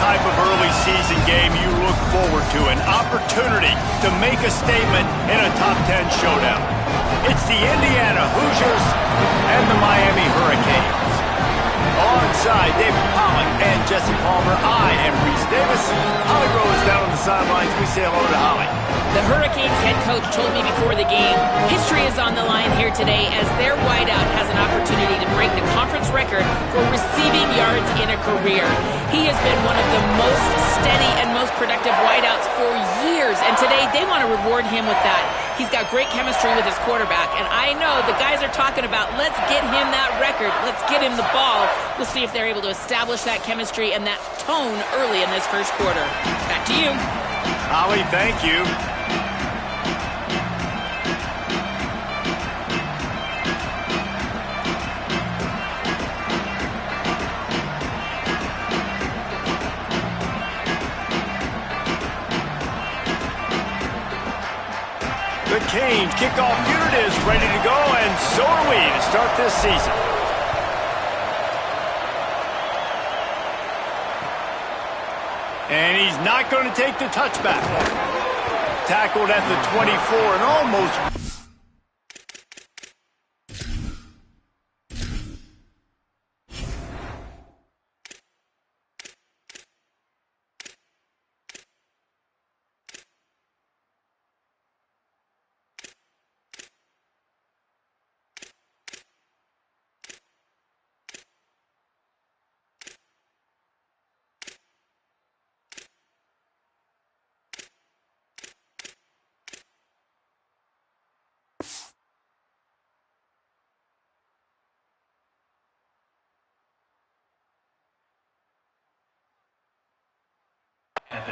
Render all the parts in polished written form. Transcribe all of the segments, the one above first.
type of early season game you look forward to, an opportunity to make a statement in a top 10 showdown. It's the Indiana Hoosiers and the Miami Hurricanes. Alongside David Pollack and Jesse Palmer, I am Reese Davis. Holly Rose down on the sidelines. We say hello to Holly. The Hurricanes head coach told me before the game, history is on the line here today as their wideout has an opportunity to break the conference record for receiving yards in a career. He has been one of the most steady and most productive wideouts for years, and today they want to reward him with that. He's got great chemistry with his quarterback, and I know the guys are talking about, let's get him that record, let's get him the ball. We'll see if they're able to establish that chemistry and that tone early in this first quarter. Back to you. Holly, thank you. The Canes kickoff unit is ready to go, and so are we to start this season. And he's not going to take the touchback. Tackled at the 24 and almost...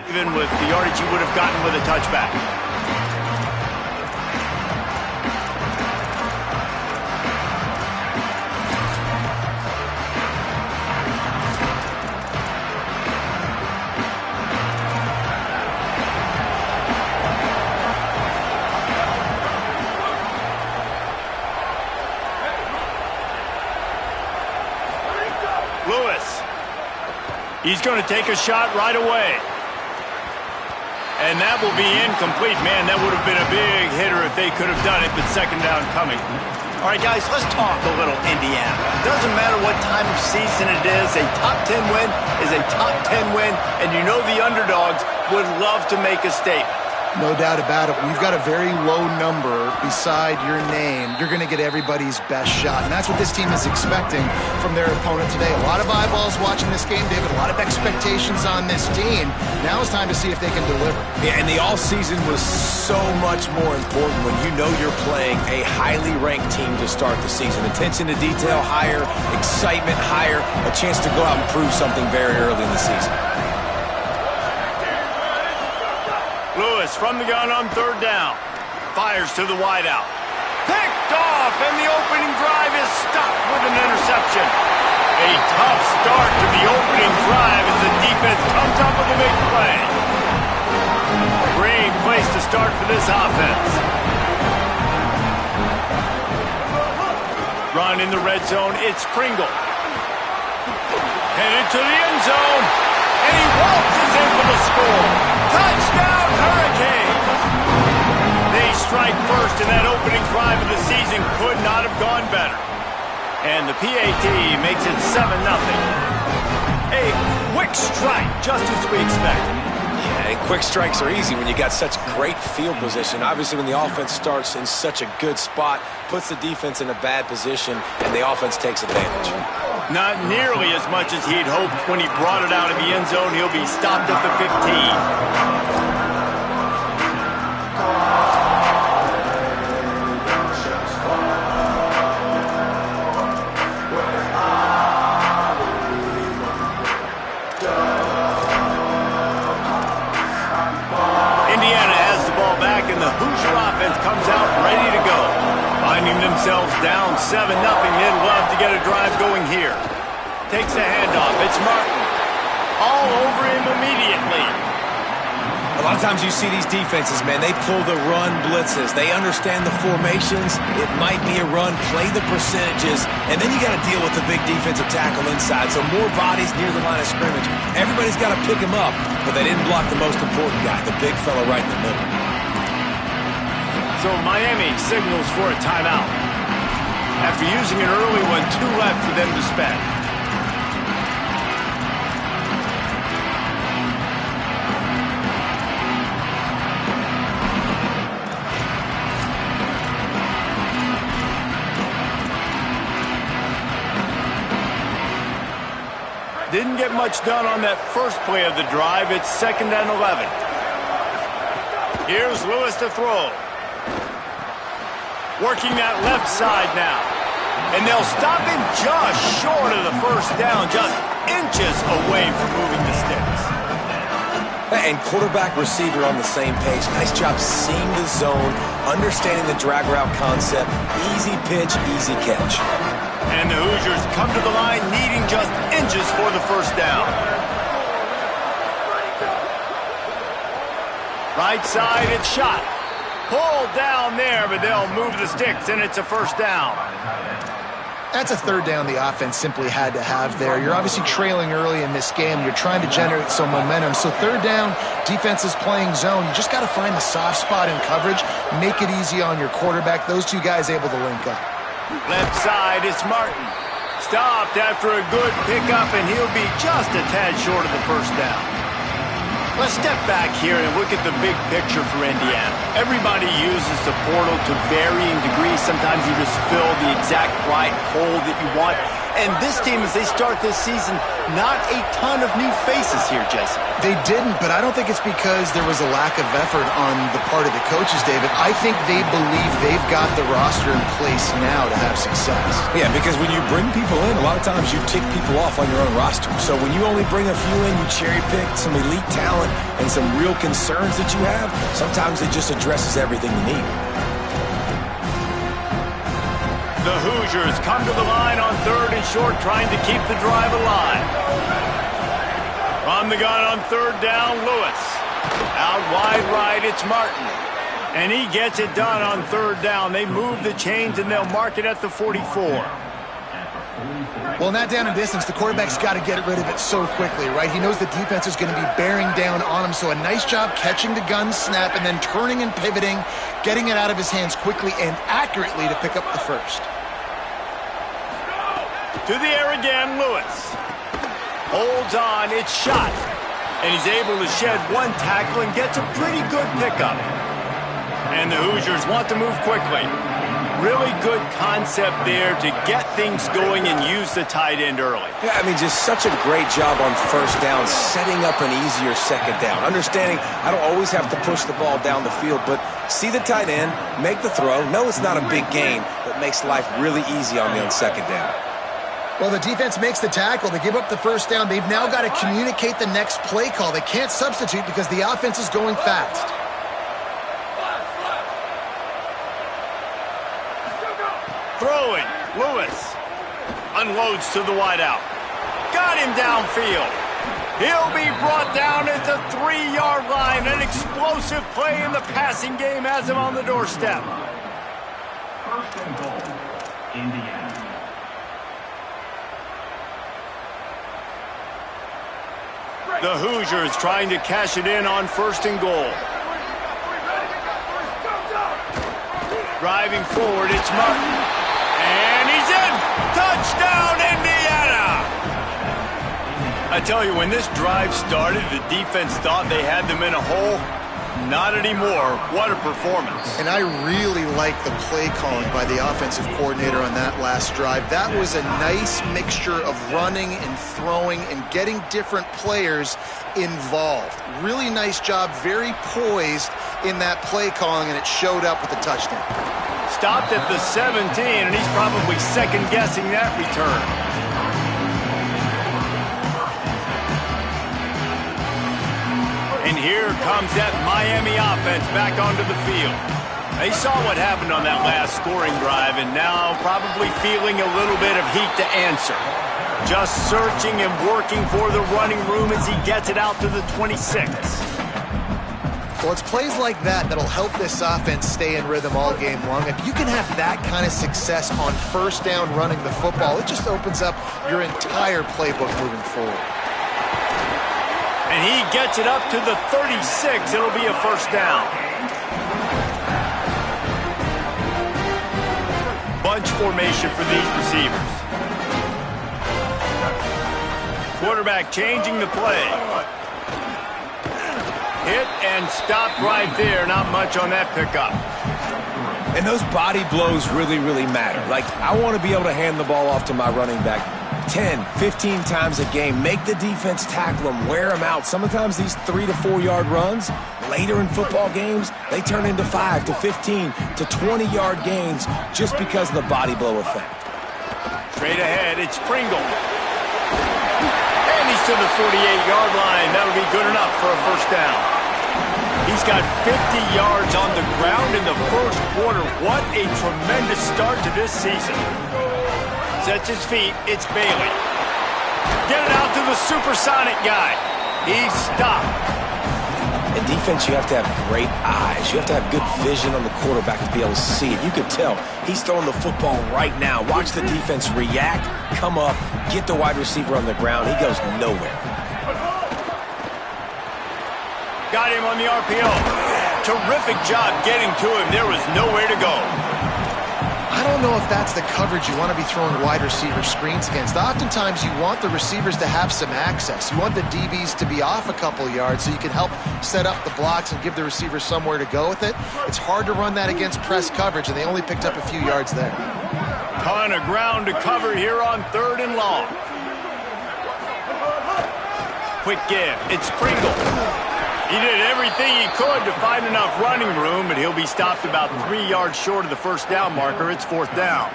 Even with the yardage you would have gotten with a touchback. Lewis. He's going to take a shot right away. And that will be incomplete. Man, that would have been a big hitter if they could have done it, but second down coming. All right, guys, let's talk a little Indiana. Doesn't matter what time of season it is, a top 10 win is a top 10 win, and you know the underdogs would love to make a statement. No doubt about it. When you've got a very low number beside your name, you're going to get everybody's best shot. And that's what this team is expecting from their opponent today. A lot of eyeballs watching this game, David. A lot of expectations on this team. Now it's time to see if they can deliver. Yeah, and the all-season was so much more important when you know you're playing a highly ranked team to start the season. Attention to detail higher, excitement higher, a chance to go out and prove something very early in the season. Lewis from the gun on third down. Fires to the wideout. Picked off, and the opening drive is stopped with an interception. A tough start to the opening drive as the defense comes up with a big play. Great place to start for this offense. Run in the red zone. It's Kringle. Headed to the end zone. And he waltzes in for the score. Touchdown, Hurricanes! They strike first, and that opening drive of the season could not have gone better. And the PAT makes it 7-0. A quick strike, just as we expected. Yeah, and quick strikes are easy when you got such great field position. Obviously, when the offense starts in such a good spot, puts the defense in a bad position, and the offense takes advantage. Not nearly as much as he'd hoped when he brought it out of the end zone. He'll be stopped at the 15. Comes out ready to go. Finding themselves down 7-0. They'd love to get a drive going here. Takes the handoff. It's Martin. All over him immediately. A lot of times you see these defenses, man, they pull the run blitzes. They understand the formations. It might be a run, play the percentages, and then you got to deal with the big defensive tackle inside. So more bodies near the line of scrimmage. Everybody's got to pick him up, but they didn't block the most important guy, the big fella right in the middle. So Miami signals for a timeout. After using an early one, 2 left for them to spend. Didn't get much done on that first play of the drive. It's 2nd and 11. Here's Lewis to throw. Working that left side now. And they'll stop him just short of the first down, just inches away from moving the sticks. And quarterback receiver on the same page. Nice job seeing the zone, understanding the drag route concept. Easy pitch, easy catch. And the Hoosiers come to the line needing just inches for the first down. Right side, it's shot. Pulled down there, but they'll move the sticks, and it's a first down. That's a 3rd down the offense simply had to have there. You're obviously trailing early in this game. You're trying to generate some momentum. So 3rd down, defense is playing zone. You just got to find the soft spot in coverage, make it easy on your quarterback. Those 2 guys able to link up. Left side, it's Martin. Stopped after a good pickup, and he'll be just a tad short of the first down. Let's step back here and look at the big picture for Indiana. Everybody uses the portal to varying degrees. Sometimes you just fill the exact right hole that you want. And this team, as they start this season, not a ton of new faces here, Jesse. They didn't, but I don't think it's because there was a lack of effort on the part of the coaches, David. I think they believe they've got the roster in place now to have success. Yeah, because when you bring people in, a lot of times you tick people off on your own roster. So when you only bring a few in, you cherry pick some elite talent and some real concerns that you have, sometimes it just addresses everything you need. The Hoosiers come to the line on 3rd and short, trying to keep the drive alive. From the gun on 3rd down, Lewis. Out wide right, it's Martin. And he gets it done on 3rd down. They move the chains, and they'll mark it at the 44. Well, in that down and distance, the quarterback's got to get rid of it so quickly, right? He knows the defense is going to be bearing down on him, so a nice job catching the gun snap and then turning and pivoting, getting it out of his hands quickly and accurately to pick up the first. To the air again, Lewis. Holds on, it's shot. And he's able to shed 1 tackle and gets a pretty good pickup. And the Hoosiers want to move quickly. Really good concept there to get things going and use the tight end early. Yeah, I mean, just such a great job on 1st down, setting up an easier 2nd down. Understanding I don't always have to push the ball down the field, but see the tight end, make the throw. No, it's not a big gain, but makes life really easy on me on 2nd down. Well, the defense makes the tackle. They give up the first down. They've now got to communicate the next play call. They can't substitute because the offense is going fast. Throwing, Lewis. Unloads to the wideout. Got him downfield. He'll be brought down at the 3-yard line. An explosive play in the passing game has him on the doorstep. 1st and goal, Indiana. The Hoosiers trying to cash it in on 1st and goal. Driving forward, it's Martin. And he's in! Touchdown, Indiana! I tell you, when this drive started, the defense thought they had them in a hole. Not anymore. What a performance. And I really like the play calling by the offensive coordinator on that last drive. That was a nice mixture of running and throwing and getting different players involved. Really nice job, very poised in that play calling, and it showed up with the touchdown. Stopped at the 17, and he's probably second-guessing that return. And here comes that Miami offense back onto the field. They saw what happened on that last scoring drive, and now probably feeling a little bit of heat to answer. Just searching and working for the running room as he gets it out to the 26. Well, it's plays like that that'll help this offense stay in rhythm all game long. If you can have that kind of success on first down running the football, it just opens up your entire playbook moving forward. And he gets it up to the 36. It'll be a first down. Bunch formation for these receivers. Quarterback changing the play. Hit and stopped right there. Not much on that pickup. And those body blows really, really matter. Like, I want to be able to hand the ball off to my running back 10, 15 times a game. Make the defense tackle them, wear them out. Sometimes these 3 to 4 yard runs, later in football games, they turn into 5 to 15 to 20 yard gains just because of the body blow effect. Straight ahead, it's Pringle. And he's to the 48-yard line. That'll be good enough for a first down. He's got 50 yards on the ground in the first quarter. What a tremendous start to this season. Sets his feet. It's Bailey. Get it out to the supersonic guy. He's stopped. In defense, you have to have great eyes. You have to have good vision on the quarterback to be able to see it. You could tell he's throwing the football right now. Watch the defense react, come up, get the wide receiver on the ground. He goes nowhere. Got him on the RPO. Terrific job getting to him. There was nowhere to go. I don't know if that's the coverage you want to be throwing wide receiver screens against. Oftentimes, you want the receivers to have some access. You want the DBs to be off a couple yards so you can help set up the blocks and give the receiver somewhere to go with it. It's hard to run that against press coverage, and they only picked up a few yards there. Ton of ground to cover here on 3rd and long. Quick give. It's Pringle. He did everything he could to find enough running room, but he'll be stopped about 3 yards short of the first down marker. It's 4th down.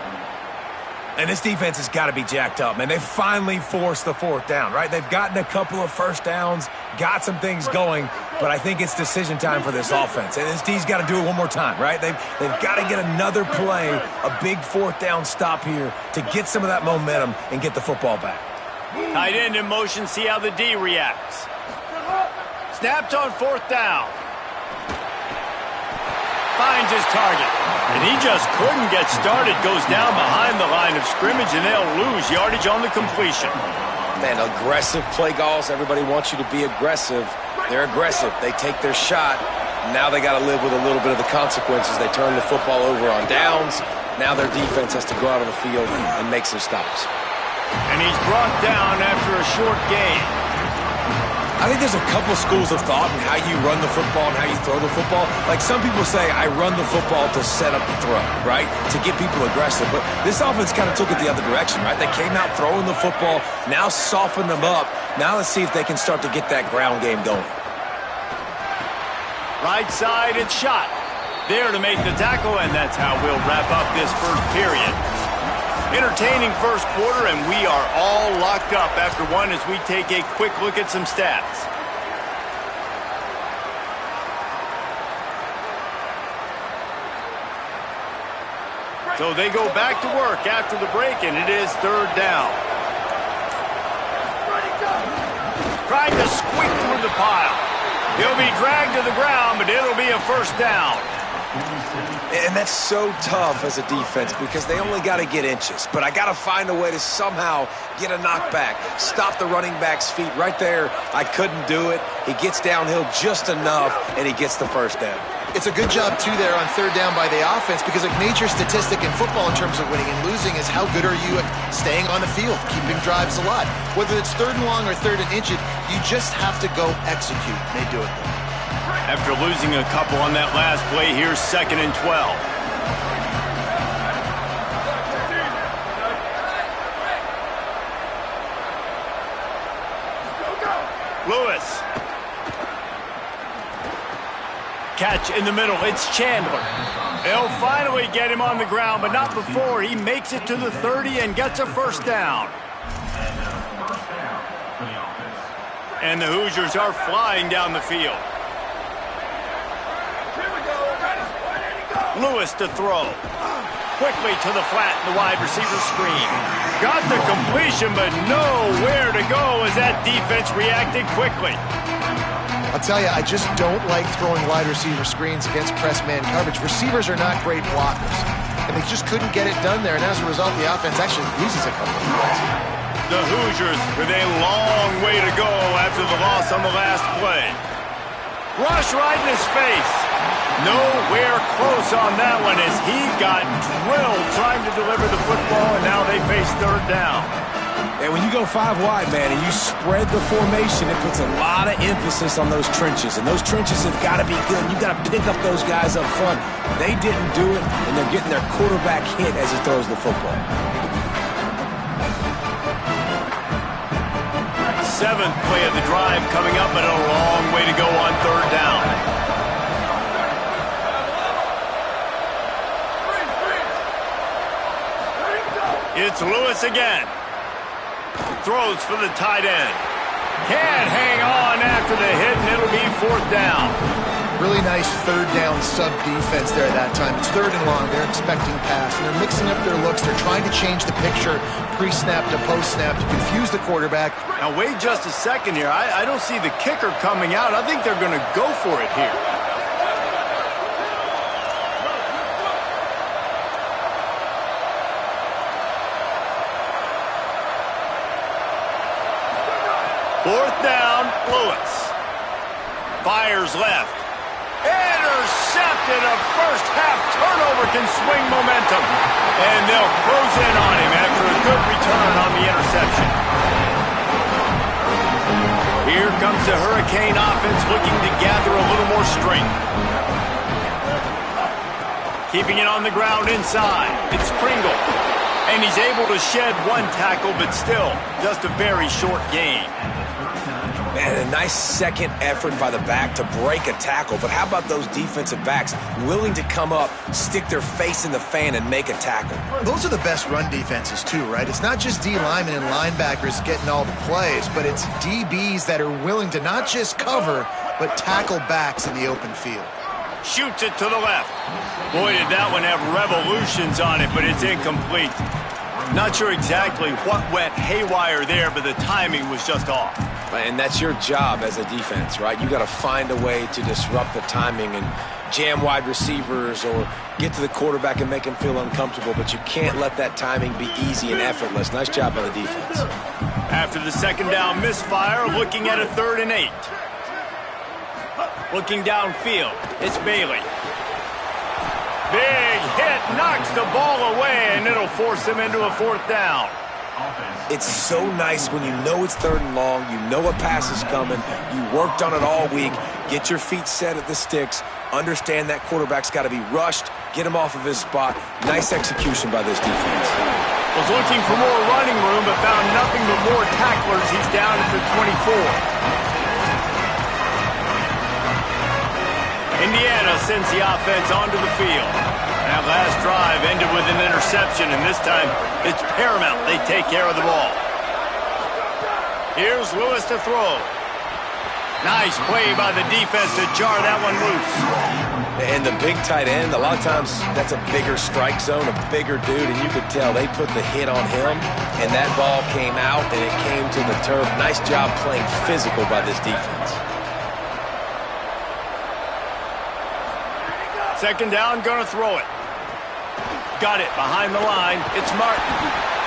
And this defense has got to be jacked up, man. They finally forced the 4th down, right? They've gotten a couple of first downs, got some things going, but I think it's decision time for this offense. And this D's got to do it one more time, right? They've got to get another play, a big 4th down stop here to get some of that momentum and get the football back. Tight end in motion, see how the D reacts. Snapped on 4th down. Finds his target. And he just couldn't get started. Goes down behind the line of scrimmage, and they'll lose yardage on the completion. Man, aggressive play calls. Everybody wants you to be aggressive. They're aggressive. They take their shot. Now they got to live with a little bit of the consequences. They turn the football over on downs. Now their defense has to go out on the field and make some stops. And he's brought down after a short gain. I think there's a couple schools of thought in how you run the football and how you throw the football. Like some people say, I run the football to set up the throw, right? To get people aggressive. But this offense kind of took it the other direction, right? They came out throwing the football, now soften them up. Now let's see if they can start to get that ground game going. Right side, it's shot. There to make the tackle, and that's how we'll wrap up this first period. Entertaining first quarter, and we are all locked up after one as we take a quick look at some stats. So they go back to work after the break, and it is 3rd down. Trying to squeak through the pile. He'll be dragged to the ground, but it'll be a first down. And that's so tough as a defense because they only got to get inches. But I got to find a way to somehow get a knockback, stop the running back's feet right there. I couldn't do it. He gets downhill just enough, and he gets the first down. It's a good job, too, there on 3rd down by the offense because a major statistic in football in terms of winning and losing is how good are you at staying on the field, keeping drives alive. Whether it's 3rd and long or 3rd and inches, you just have to go execute. They do it. After losing a couple on that last play, here's 2nd and 12. Lewis. Catch in the middle. It's Chandler. They'll finally get him on the ground, but not before he makes it to the 30 and gets a first down. And the Hoosiers are flying down the field. Lewis to throw. Quickly to the flat, the wide receiver screen. Got the completion, but nowhere to go as that defense reacted quickly. I'll tell you, I just don't like throwing wide receiver screens against press man coverage. Receivers are not great blockers, and they just couldn't get it done there, and as a result, the offense actually loses a couple of plays. The Hoosiers with a long way to go after the loss on the last play. Rush right in his face. Nowhere close on that one as he got drilled trying to deliver the football, and now they face third down. And when you go 5 wide, man, and you spread the formation, it puts a lot of emphasis on those trenches. And those trenches have got to be good. You got to pick up those guys up front. They didn't do it, and they're getting their quarterback hit as he throws the football. 7th play of the drive coming up, but a long way to go on third down. It's Lewis again. Throws for the tight end. Can't hang on after the hit, and it'll be 4th down. Really nice third down sub defense there at that time. It's 3rd and long. They're expecting pass, and they're mixing up their looks. They're trying to change the picture pre-snap to post-snap to confuse the quarterback. Now, wait just a second here. I don't see the kicker coming out. I think they're going to go for it here. Fourth down, Lewis. Fires left. Intercepted. A first-half turnover can swing momentum. And they'll close in on him after a good return on the interception. Here comes the Hurricane offense looking to gather a little more strength. Keeping it on the ground inside. It's Pringle. And he's able to shed 1 tackle, but still just a very short gain. Man, a nice second effort by the back to break a tackle. But how about those defensive backs willing to come up, stick their face in the fan, and make a tackle? Those are the best run defenses too, right? It's not just D linemen and linebackers getting all the plays, but it's DBs that are willing to not just cover, but tackle backs in the open field. Shoots it to the left. Boy, did that one have revolutions on it, but it's incomplete. Not sure exactly what went haywire there, but the timing was just off. And that's your job as a defense, right? You got to find a way to disrupt the timing and jam wide receivers or get to the quarterback and make him feel uncomfortable, but you can't let that timing be easy and effortless. Nice job by the defense. After the second down misfire, looking at a 3rd and 8. Looking downfield, it's Bailey. Big hit, knocks the ball away, and it'll force him into a 4th down. It's so nice when you know it's 3rd and long, you know a pass is coming, you worked on it all week, get your feet set at the sticks, understand that quarterback's got to be rushed, get him off of his spot. Nice execution by this defense. Was looking for more running room, but found nothing but more tacklers. He's down at the 24. Indiana sends the offense onto the field. That last drive ended with an interception, and this time it's paramount they take care of the ball. Here's Lewis to throw. Nice play by the defense to jar that one loose. And the big tight end, a lot of times that's a bigger strike zone, a bigger dude, and you could tell they put the hit on him, and that ball came out, and it came to the turf. Nice job playing physical by this defense. Second down, gonna throw it. Got it behind the line. It's Martin.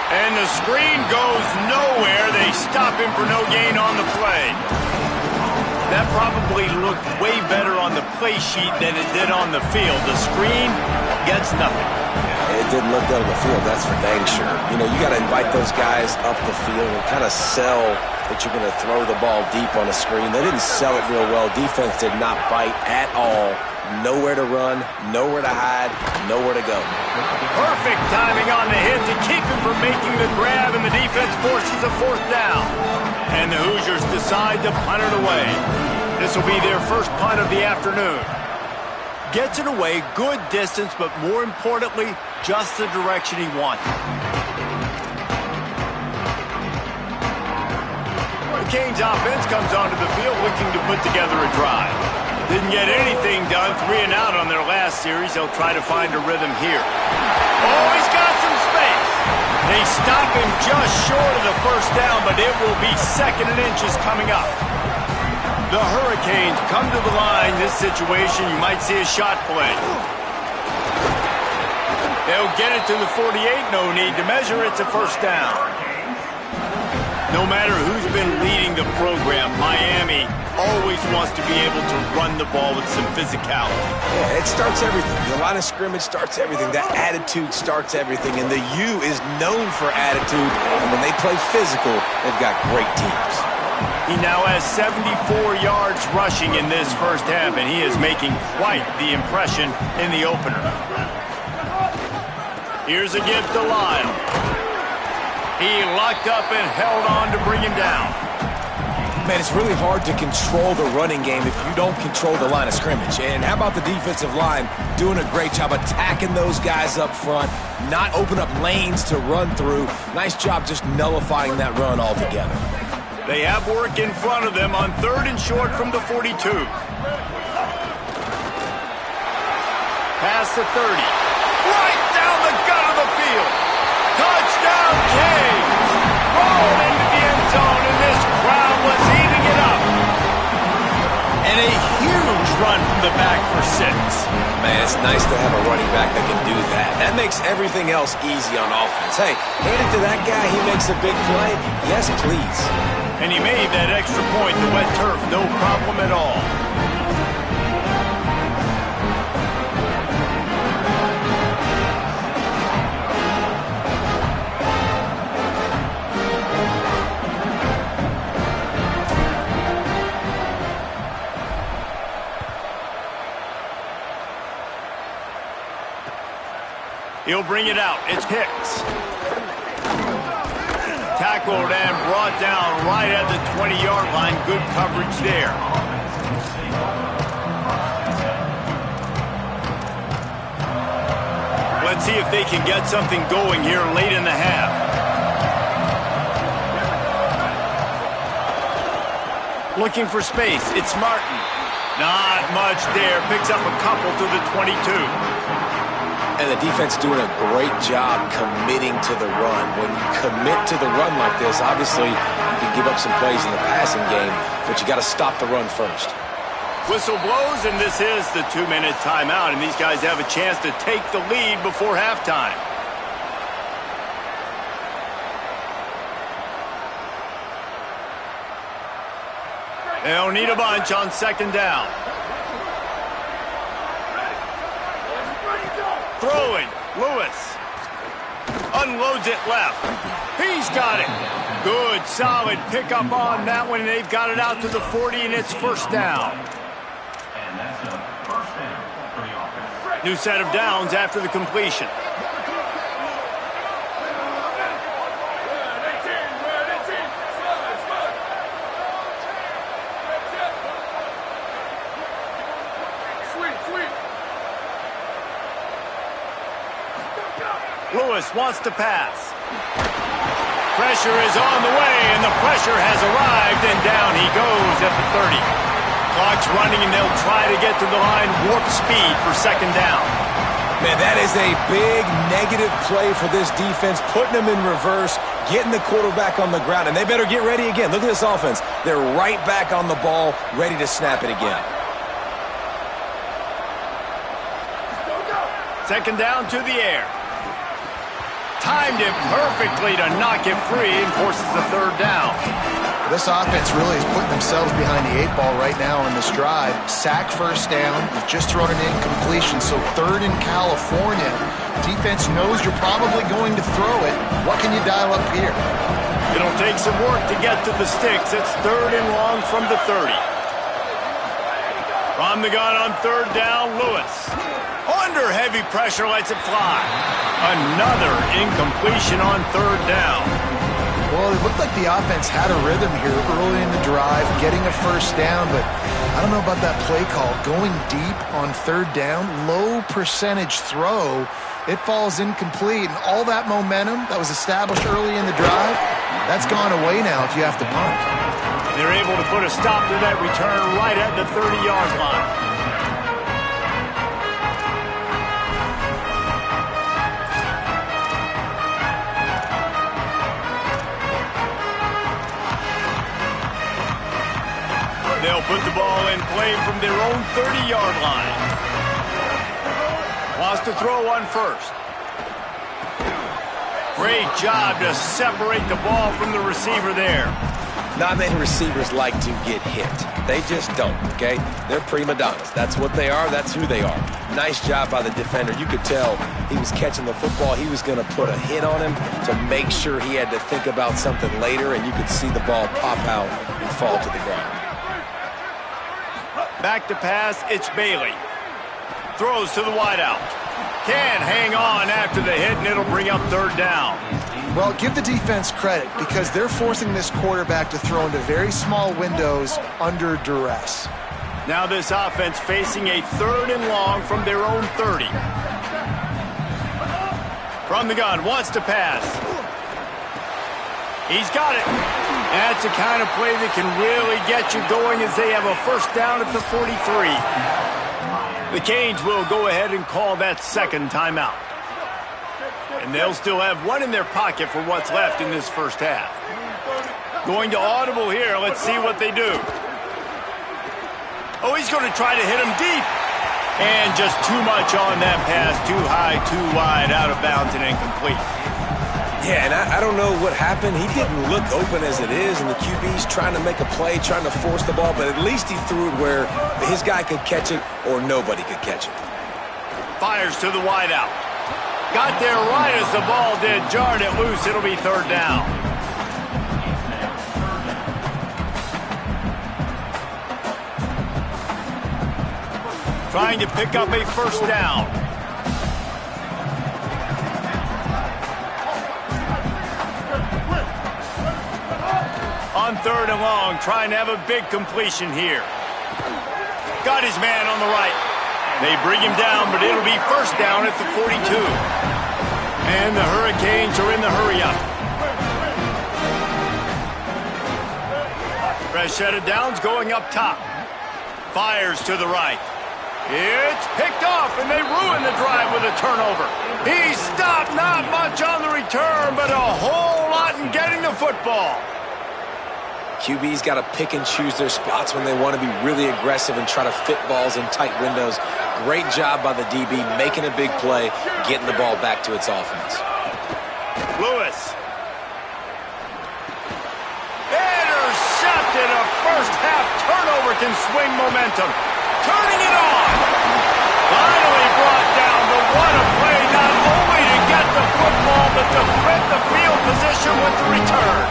And the screen goes nowhere. They stop him for no gain on the play. That probably looked way better on the play sheet than it did on the field. The screen gets nothing. It didn't look good on the field, that's for dang sure. You know, you got to invite those guys up the field and kind of sell that you're going to throw the ball deep on a screen. They didn't sell it real well. Defense did not bite at all. Nowhere to run, nowhere to hide, nowhere to go. Perfect timing on the hit to keep him from making the grab, and the defense forces a 4th down. And the Hoosiers decide to punt it away. This will be their first punt of the afternoon. Gets it away, good distance, but more importantly, just the direction he wanted. The Canes offense comes onto the field looking to put together a drive. Didn't get anything done, 3 and out on their last series. They'll try to find a rhythm here. Oh, he's got some space. They stop him just short of the first down, but it will be 2nd and inches coming up. The Hurricanes come to the line. This situation, you might see a shot play. They'll get it to the 48. No need to measure. It's a first down. No matter who's been leading the program, Miami always wants to be able to run the ball with some physicality. Yeah, it starts everything. The line of scrimmage starts everything. That attitude starts everything. And the U is known for attitude. And when they play physical, they've got great teams. He now has 74 yards rushing in this first half, and he is making quite the impression in the opener. Here's a gift to Lyle. He locked up and held on to bring him down. Man, it's really hard to control the running game if you don't control the line of scrimmage. And how about the defensive line doing a great job attacking those guys up front, not open up lanes to run through. Nice job just nullifying that run altogether. They have work in front of them on 3rd and short from the 42. Past the 30. Right down the gut of the field. Touchdown, Canes! Rolled into the end zone, and this crowd was eating it up. And a huge run from the back for 6. Man, it's nice to have a running back that can do that. That makes everything else easy on offense. Hey, hand it to that guy, he makes a big play. Yes, please. And he made that extra point, the wet turf, no problem at all. He'll bring it out. It's Hicks. Tackled and brought down right at the 20-yard line. Good coverage there. Let's see if they can get something going here late in the half. Looking for space. It's Martin. Not much there. Picks up a couple to the 22. And the defense doing a great job committing to the run. When you commit to the run like this, obviously you can give up some plays in the passing game, but you got to stop the run first. Whistle blows, and this is the 2-minute timeout, and these guys have a chance to take the lead before halftime. They'll need a bunch on 2nd down. Throwing, Lewis. Unloads it left. He's got it. Good, solid pickup on that one, and they've got it out to the 40, and it's first down. And that's a first down for the offense. New set of downs after the completion. Lewis wants to pass. Pressure is on the way, and the pressure has arrived, and down he goes at the 30. Clock's running, and they'll try to get to the line warp speed for 2nd down. Man, that is a big negative play for this defense, putting them in reverse, getting the quarterback on the ground, and they better get ready again. Look at this offense. They're right back on the ball, ready to snap it again. 2nd down to the air. Timed it perfectly to knock it free and forces the 3rd down. This offense really is putting themselves behind the 8 ball right now on this drive. Sack first down. You've just thrown an incompletion, so 3rd in California. Defense knows you're probably going to throw it. What can you dial up here? It'll take some work to get to the sticks. It's 3rd and long from the 30. From the gun on 3rd down, Lewis. Under heavy pressure, lets it fly. Another incompletion on 3rd down. Well, it looked like the offense had a rhythm here early in the drive, getting a first down, but I don't know about that play call. Going deep on 3rd down, low percentage throw, it falls incomplete, and all that momentum that was established early in the drive, that's gone away now if you have to punt. They're able to put a stop to that return right at the 30-yard line. They'll put the ball in play from their own 30-yard line. Wants to throw on first. Great job to separate the ball from the receiver there. Not many receivers like to get hit. They just don't, okay? They're prima donnas. That's what they are. That's who they are. Nice job by the defender. You could tell he was catching the football. He was going to put a hit on him to make sure he had to think about something later, and you could see the ball pop out and fall to the ground. Back to pass, it's Bailey. Throws to the wideout. Can hang on after the hit, and it'll bring up third down. Well, give the defense credit because they're forcing this quarterback to throw into very small windows under duress. Now this offense facing a 3rd and long from their own 30. From the gun, wants to pass. He's got it. That's the kind of play that can really get you going as they have a first down at the 43. The Canes will go ahead and call that second timeout. And they'll still have one in their pocket for what's left in this first half. Going to audible here. Let's see what they do. Oh, he's going to try to hit him deep. And just too much on that pass. Too high, too wide, out of bounds, and incomplete. Yeah, and I don't know what happened. He didn't look open as it is, and the QB's trying to make a play, trying to force the ball, but at least he threw it where his guy could catch it or nobody could catch it. Fires to the wideout. Got there right as the ball did. Jarred it loose. It'll be third down. Trying to pick up a first down. On 3rd and long, trying to have a big completion here. Got his man on the right. They bring him down, but it'll be first down at the 42. And the Hurricanes are in the hurry-up. Fresh set of downs going up top. Fires to the right. It's picked off, and they ruin the drive with a turnover. He stopped, not much on the return, but a whole lot in getting the football. QB's got to pick and choose their spots when they want to be really aggressive and try to fit balls in tight windows. Great job by the DB, making a big play, getting the ball back to its offense. Lewis. Intercepted. A first-half turnover can swing momentum. Turning it on. Finally brought down, but what a play, not only to get the football, but to flip the field position with the return.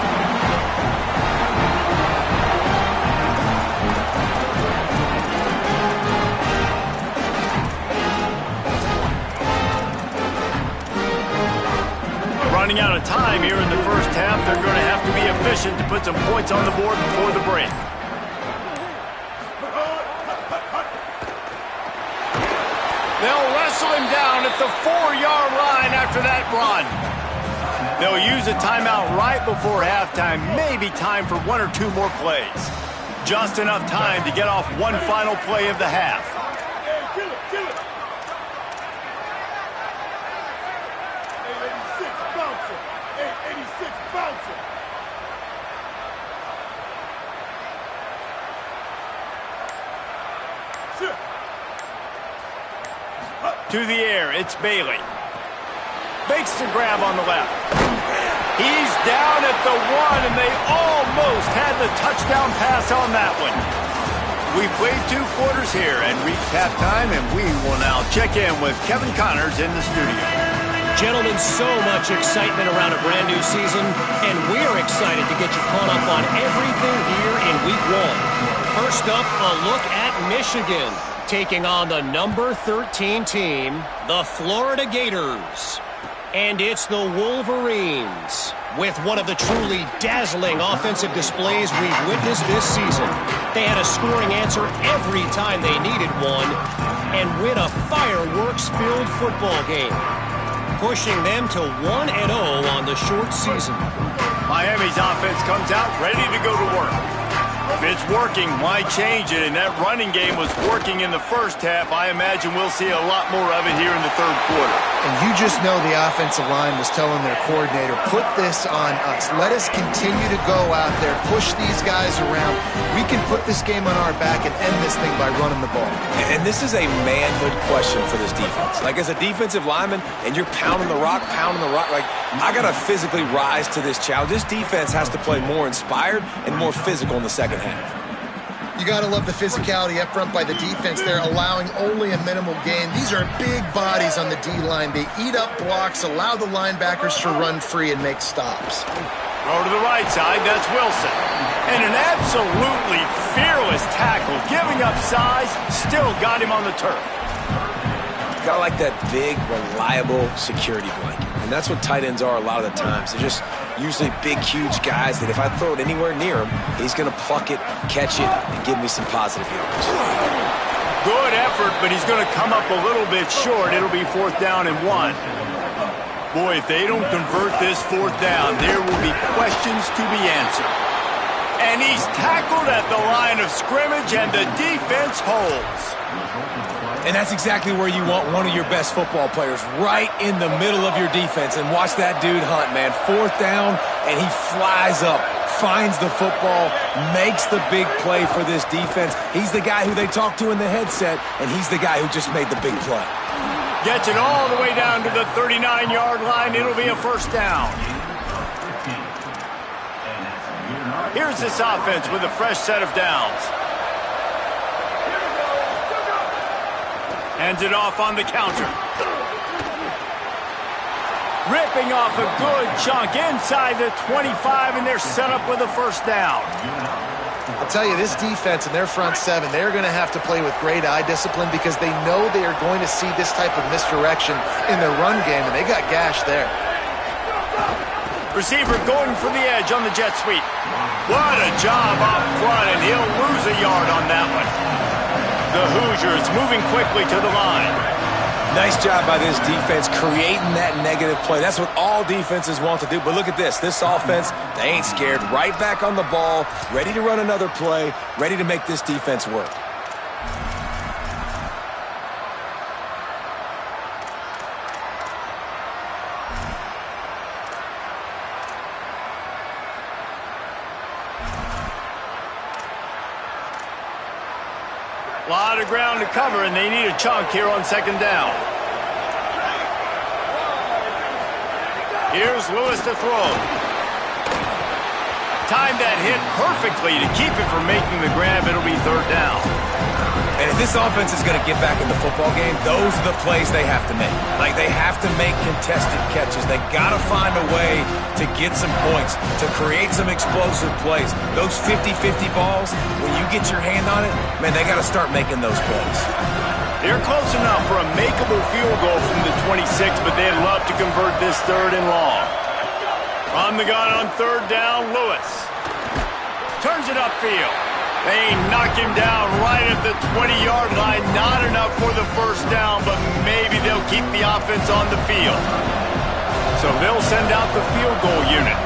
Running out of time here in the first half. They're going to have to be efficient to put some points on the board before the break. They'll wrestle him down at the 4-yard line after that run. They'll use a timeout right before halftime. Maybe time for 1 or 2 more plays. Just enough time to get off one final play of the half. To the air, it's Bailey. Makes the grab on the left. He's down at the 1, and they almost had the touchdown pass on that one. We played 2 quarters here and reached halftime, and we will now check in with Kevin Connors in the studio. Gentlemen, so much excitement around a brand new season, and we're excited to get you caught up on everything here in Week 1. First up, a look at Michigan, taking on the number 13 team, the Florida Gators. And it's the Wolverines, with one of the truly dazzling offensive displays we've witnessed this season. They had a scoring answer every time they needed one, and win a fireworks-filled football game, pushing them to 1-0 on the short season. Miami's offense comes out ready to go to work. If it's working, why change it? And that running game was working in the first half. I imagine we'll see a lot more of it here in the third quarter. And you just know the offensive line was telling their coordinator, put this on us. Let us continue to go out there, push these guys around. We can put this game on our back and end this thing by running the ball. And this is a manhood question for this defense. Like, as a defensive lineman, and you're pounding the rock, like, I got to physically rise to this challenge. This defense has to play more inspired and more physical in the second half. You got to love the physicality up front by the defense. They're allowing only a minimal gain. These are big bodies on the D-line. They eat up blocks, allow the linebackers to run free and make stops. Throw to the right side, that's Wilson. And an absolutely fearless tackle, giving up size, still got him on the turf. Got like that big, reliable security blanket. And that's what tight ends are a lot of the times. They're just usually big, huge guys that if I throw it anywhere near him, he's going to pluck it, catch it, and give me some positive yards. Good effort, but he's going to come up a little bit short. It'll be 4th down and 1. Boy, if they don't convert this 4th down, there will be questions to be answered. And he's tackled at the line of scrimmage, and the defense holds. And that's exactly where you want one of your best football players, right in the middle of your defense. And watch that dude hunt, man. 4th down, and he flies up, finds the football, makes the big play for this defense. He's the guy who they talk to in the headset, and he's the guy who just made the big play. Gets it all the way down to the 39-yard line. It'll be a 1st down. Here's this offense with a fresh set of downs. Hands it off on the counter. Ripping off a good chunk inside the 25, and they're set up with a 1st down. I'll tell you, this defense and their front seven, they're going to have to play with great eye discipline because they know they are going to see this type of misdirection in their run game, and they got gashed there. Receiver going for the edge on the jet sweep. What a job up front, and he'll lose a yard on that one. The Hoosiers moving quickly to the line. Nice job by this defense creating that negative play. That's what all defenses want to do. But look at this. This offense, they ain't scared. Right back on the ball, ready to run another play, ready to make this defense work. A lot of ground to cover, and they need a chunk here on 2nd down. Here's Lewis to throw. Timed that hit perfectly to keep it from making the grab. It'll be 3rd down. And if this offense is going to get back in the football game, those are the plays they have to make. Like, they have to make contested catches. They got to find a way to get some points, to create some explosive plays. Those 50-50 balls, when you get your hand on it, man, they got to start making those plays. They're close enough for a makeable field goal from the 26, but they'd love to convert this 3rd and long. On the gun on 3rd down, Lewis. Turns it upfield. They knock him down right at the 20-yard line. Not enough for the 1st down, but maybe they'll keep the offense on the field. So they'll send out the field goal unit.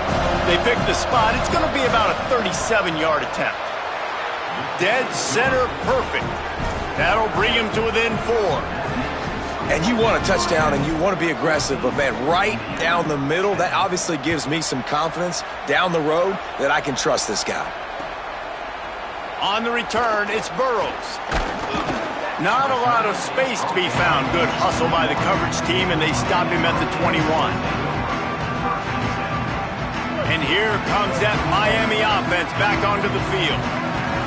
They pick the spot. It's going to be about a 37-yard attempt. Dead center perfect. That'll bring him to within 4. And you want a touchdown and you want to be aggressive, but, man, right down the middle, that obviously gives me some confidence down the road that I can trust this guy. On the return, it's Burrows. Not a lot of space to be found. Good hustle by the coverage team, and they stop him at the 21. And here comes that Miami offense back onto the field.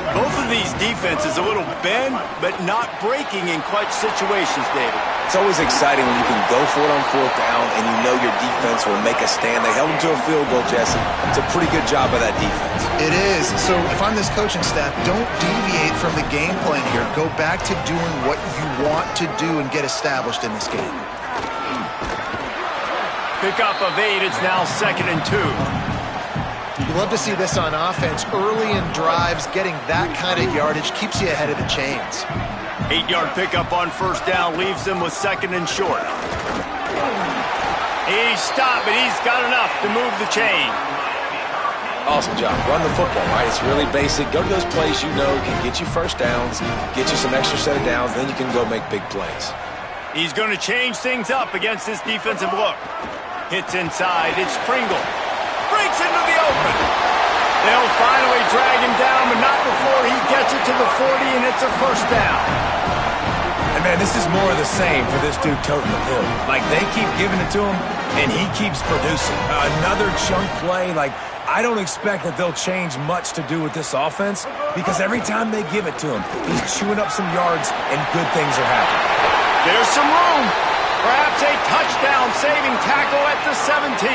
Both of these defenses a little bend, but not breaking in clutch situations, David. It's always exciting when you can go for it on 4th down and you know your defense will make a stand. They held them to a field goal, Jesse. It's a pretty good job by that defense. It is. So if I'm this coaching staff, don't deviate from the game plan here. Go back to doing what you want to do and get established in this game. Pickup of 8. It's now 2nd and 2. You love to see this on offense. Early in drives, getting that kind of yardage keeps you ahead of the chains. 8-yard pickup on 1st down leaves them with 2nd and short. He's stopped, but he's got enough to move the chain. Awesome job. Run the football, right? It's really basic. Go to those plays you know can get you 1st downs, get you some extra set of downs, then you can go make big plays. He's going to change things up against this defensive look. Hits inside. It's Pringle. Breaks into the open. They'll finally drag him down, but not before he gets it to the 40, and it's a first down. And, man, this is more of the same for this dude toting the pill. Like, they keep giving it to him, and he keeps producing. Another chunk play. Like, I don't expect that they'll change much to do with this offense because every time they give it to him, he's chewing up some yards, and good things are happening. There's some room. Perhaps a touchdown-saving tackle at the 17.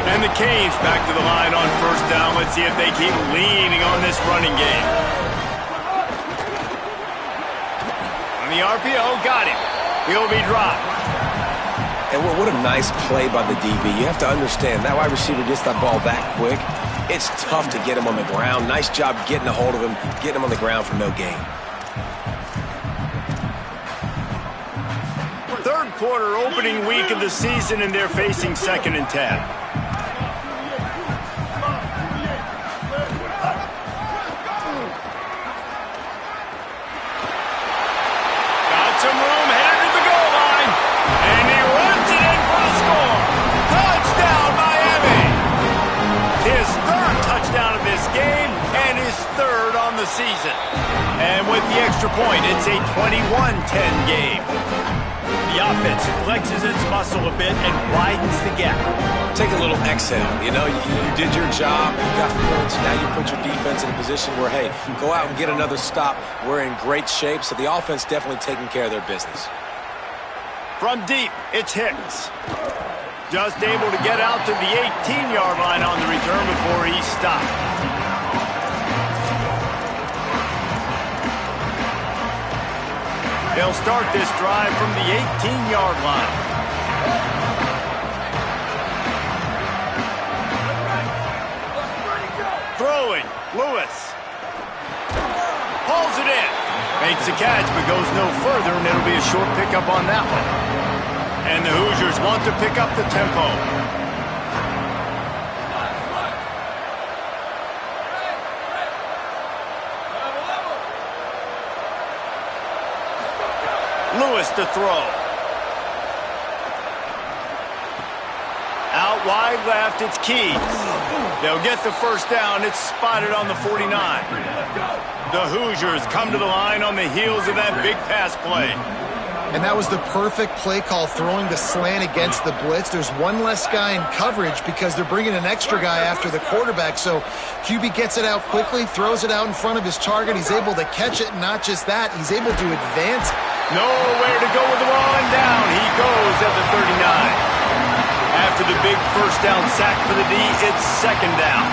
And the Canes back to the line on first down. Let's see if they keep leaning on this running game. On the RPO, got him. He'll be dropped. And what a nice play by the DB. You have to understand, that wide receiver gets that ball that quick. It's tough to get him on the ground. Nice job getting a hold of him, getting him on the ground for no gain. Third quarter, opening week of the season, and they're facing 2nd and 10. Got some room, headed to the goal line, and he runs it in for the score. Touchdown, Miami! His 3rd touchdown of this game, and his 3rd on the season. And with the extra point, it's a 21-10 game. The offense flexes its muscle a bit and widens the gap. Take a little exhale. You know, you did your job. You got points. Now you put your defense in a position where, hey, go out and get another stop. We're in great shape, so the offense definitely taking care of their business. From deep, it's Hicks. Just able to get out to the 18-yard line on the return before he stopped. They'll start this drive from the 18-yard line. Throwing, Lewis. Pulls it in. Makes the catch, but goes no further, and it'll be a short pickup on that one. And the Hoosiers want to pick up the tempo. Lewis to throw. Out wide left, it's Keys. They'll get the first down. It's spotted on the 49. The Hoosiers come to the line on the heels of that big pass play. And that was the perfect play call, throwing the slant against the blitz. There's one less guy in coverage because they're bringing an extra guy after the quarterback. So QB gets it out quickly, throws it out in front of his target. He's able to catch it, and not just that, he's able to advance. Nowhere to go with the ball, and down he goes at the 39. After the big first down sack for the D, it's 2nd down.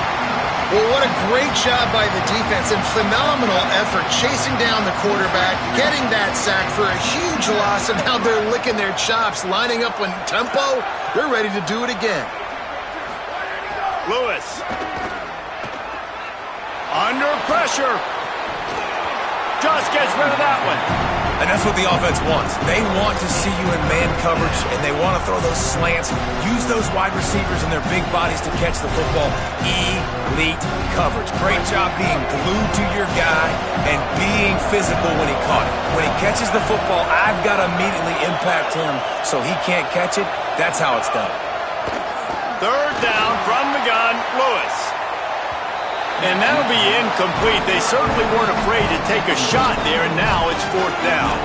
Well, what a great job by the defense and phenomenal effort chasing down the quarterback, getting that sack for a huge loss, and now they're licking their chops, lining up in tempo. They're ready to do it again. Lewis. Under pressure. Just gets rid of that one. And that's what the offense wants. They want to see you in man coverage, and they want to throw those slants, use those wide receivers and their big bodies to catch the football. Elite coverage. Great job being glued to your guy and being physical when he caught it. When he catches the football, I've got to immediately impact him so he can't catch it. That's how it's done. 3rd down from the gun, Lewis. And that'll be incomplete. They certainly weren't afraid to take a shot there, and now it's 4th down.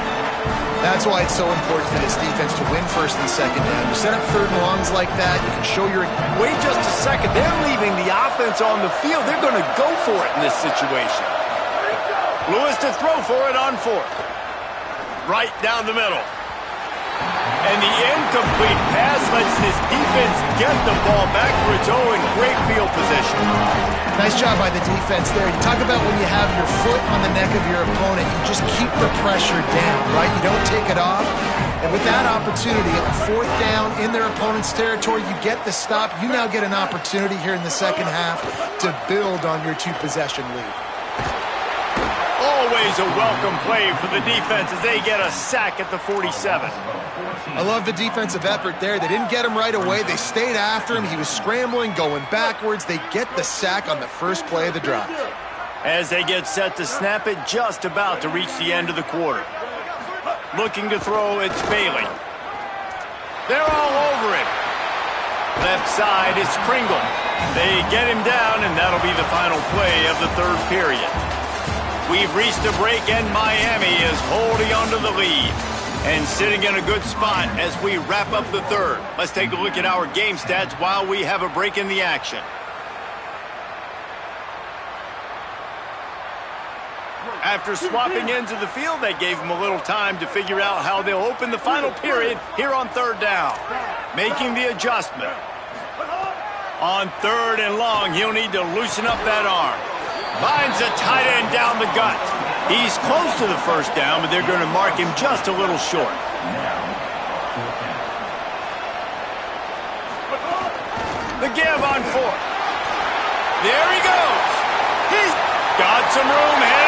That's why it's so important for this defense to win 1st and 2nd down. You set up 3rd and longs like that, you can show your... Wait just a second. They're leaving the offense on the field. They're going to go for it in this situation. Lewis to throw for it on 4th. Right down the middle. And the incomplete pass lets this defense get the ball back for its own great field position. Nice job by the defense there. You talk about when you have your foot on the neck of your opponent, you just keep the pressure down, right? You don't take it off. And with that opportunity, at the 4th down in their opponent's territory, you get the stop. You now get an opportunity here in the second half to build on your 2-possession lead. Always a welcome play for the defense as they get a sack at the 47. I love the defensive effort there. They didn't get him right away. They stayed after him. He was scrambling, going backwards. They get the sack on the first play of the drive. as they get set to snap it just about to reach the end of the quarter. Looking to throw, it's Bailey. They're all over him. Left side is Pringle. They get him down, and that'll be the final play of the third period. We've reached a break, and Miami is holding on to the lead and sitting in a good spot as we wrap up the third. Let's take a look at our game stats while we have a break in the action. After swapping ends of the field, that gave them a little time to figure out how they'll open the final period here on third down. Making the adjustment. On third and long, he'll need to loosen up that arm. Finds a tight end down the gut. He's close to the first down, but they're going to mark him just a little short. The give on fourth. There he goes. He's got some room.